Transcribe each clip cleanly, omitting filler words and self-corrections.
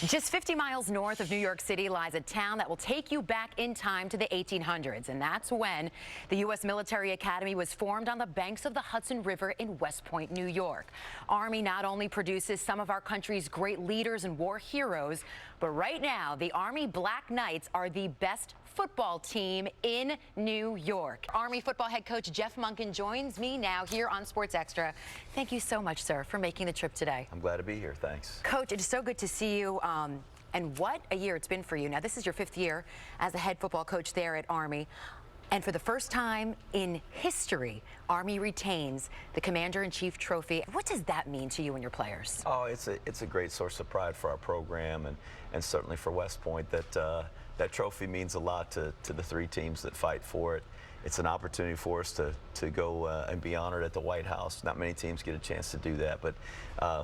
Just 50 miles north of New York City lies a town that will take you back in time to the 1800s, and that's when the U.S. Military Academy was formed on the banks of the Hudson River in West Point, New York. Army not only produces some of our country's great leaders and war heroes, but right now the Army Black Knights are the best football team in New York. Army football head coach Jeff Monken joins me now here on Sports Extra. Thank you so much, sir, for making the trip today. I'm glad to be here. Thanks. Coach, it is so good to see you. And what a year it's been for you. Now, this is your 5th year as the head football coach there at Army. And for the first time in history, Army retains the Commander-in-Chief trophy. What does that mean to you and your players? Oh, it's a great source of pride for our program and certainly for West Point. That trophy means a lot to the 3 teams that fight for it. It's an opportunity for us to go and be honored at the White House. Not many teams get a chance to do that, but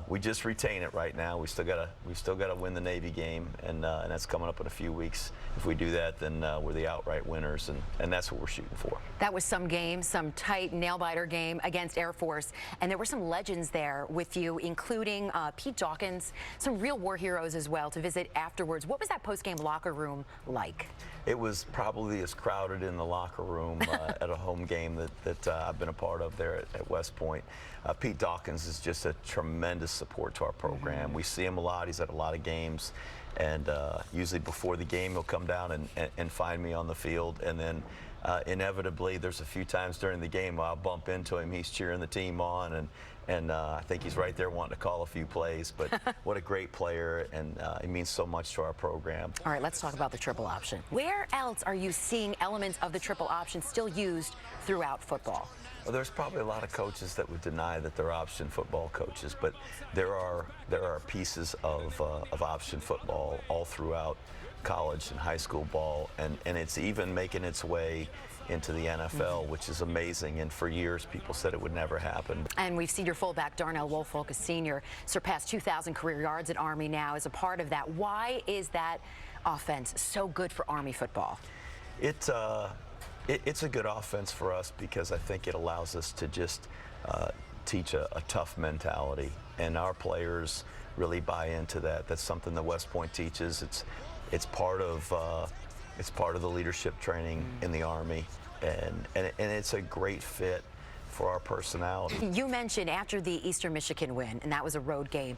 we just retain it right now. We still gotta win the Navy game, and that's coming up in a few weeks. If we do that, then we're the outright winners, and that's what we're shooting for. That was some game, some tight nail-biter game against Air Force, and there were some legends there with you, including Pete Dawkins, some real war heroes as well, to visit afterwards. What was that post-game locker room like? It was probably as crowded in the locker room at a home game that I've been a part of there at West Point. Pete Dawkins is just a tremendous support to our program. We see him a lot. He's at a lot of games, and usually before the game he'll come down and find me on the field, and then inevitably there's a few times during the game I'll bump into him. He's cheering the team on, and I think he's right there wanting to call a few plays. But what a great player, and he means so much to our program. All right, let's talk about the triple option. Where else are you seeing elements of the triple option still used throughout football? Well, there's probably a lot of coaches that would deny that they're option football coaches, but there are pieces of option football all throughout college and high school ball, and it's even making its way into the NFL, which is amazing. And for years, people said it would never happen. And we've seen your fullback, Darnell Woolfolk, a senior, surpass 2,000 career yards at Army now as a part of that. Why is that offense so good for Army football? It's a good offense for us because I think it allows us to just teach a tough mentality, and our players really buy into that. That's something that West Point teaches. It's part of the leadership training in the Army, and it's a great fit for our personality. You mentioned after the Eastern Michigan win, and that was a road game,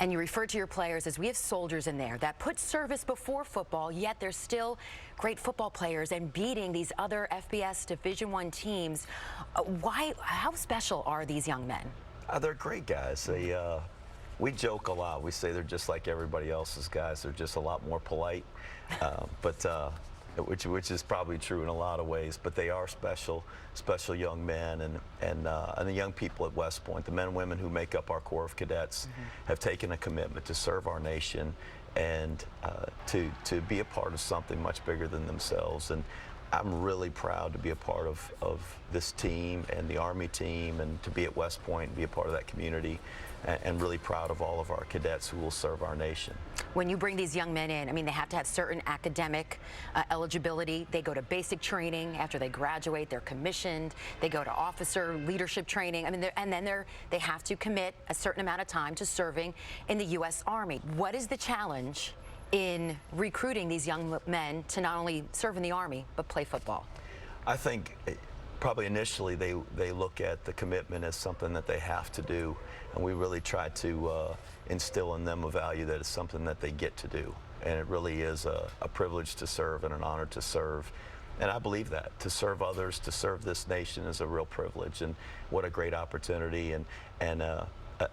and you referred to your players as we have soldiers in there that put service before football, yet they're still great football players and beating these other FBS Division I teams. How special are these young men? They're great guys. We joke a lot. We say they're just like everybody else's guys. They're just a lot more polite, which is probably true in a lot of ways. But they are special young men, and the young people at West Point, the men and women who make up our Corps of Cadets, have taken a commitment to serve our nation and to be a part of something much bigger than themselves. And I'm really proud to be a part of this team and the Army team, and to be at West Point and be a part of that community, and really proud of all of our cadets who will serve our nation. When you bring these young men in, I mean, they have to have certain academic eligibility. They go to basic training. After they graduate, they're commissioned. They go to officer leadership training. I mean, and then they have to commit a certain amount of time to serving in the U.S. Army. What is the challenge in recruiting these young men to not only serve in the Army, but play football? I think probably initially they look at the commitment as something that they have to do, and we really try to instill in them a value that it's something that they get to do. And it really is a privilege to serve and an honor to serve. And I believe that. To serve others, to serve this nation is a real privilege, and what a great opportunity, and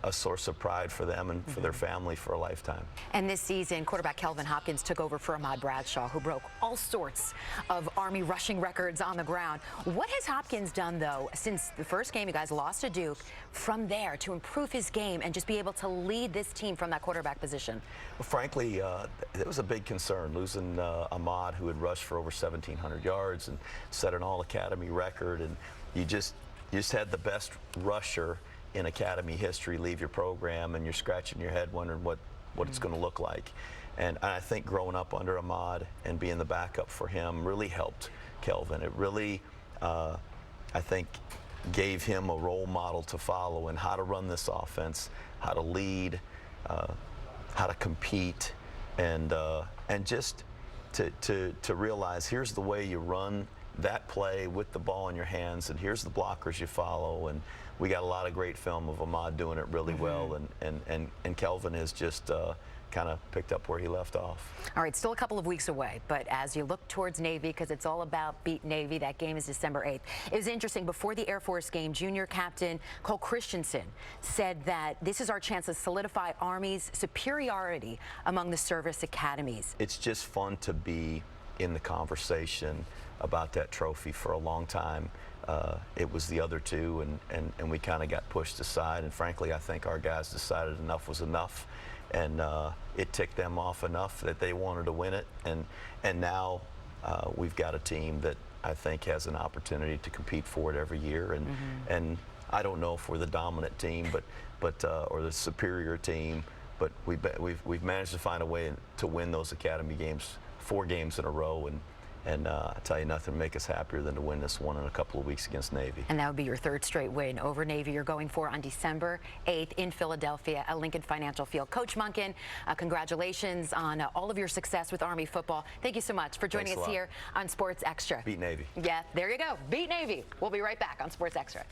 a source of pride for them and for their family for a lifetime. And this season, quarterback Kelvin Hopkins took over for Ahmad Bradshaw, who broke all sorts of Army rushing records on the ground. What has Hopkins done, though, since the first game you guys lost to Duke, from there to improve his game and just be able to lead this team from that quarterback position? Well, frankly, it was a big concern, losing Ahmad, who had rushed for over 1,700 yards and set an all-academy record, and you just had the best rusher in Academy history leave your program, and you're scratching your head wondering what it's going to look like. And I think growing up under Ahmad and being the backup for him really helped Kelvin. It really, I think, gave him a role model to follow in how to run this offense, how to lead, how to compete, and just to realize here's the way you run that play with the ball in your hands, and here's the blockers you follow. And we got a lot of great film of Ahmad doing it really well, and Kelvin has just kind of picked up where he left off. All right, still a couple of weeks away, but as you look towards Navy, because it's all about beat Navy, that game is December 8th. It was interesting, before the Air Force game, junior captain Cole Christensen said that this is our chance to solidify Army's superiority among the service academies. It's just fun to be in the conversation about that trophy. For a long time, it was the other two, and we kind of got pushed aside, and frankly, I think our guys decided enough was enough. And it ticked them off enough that they wanted to win it, and now we've got a team that I think has an opportunity to compete for it every year. And I don't know if we're the dominant team, but or the superior team, but we've managed to find a way to win those academy games, 4 games in a row, and I tell you, nothing would make us happier than to win this one in a couple of weeks against Navy. And that would be your 3rd straight win over Navy. You're going for on December 8th in Philadelphia at Lincoln Financial Field. Coach Monken, congratulations on all of your success with Army football. Thank you so much for joining us here on Sports Extra. Beat Navy. Yeah, there you go. Beat Navy. We'll be right back on Sports Extra.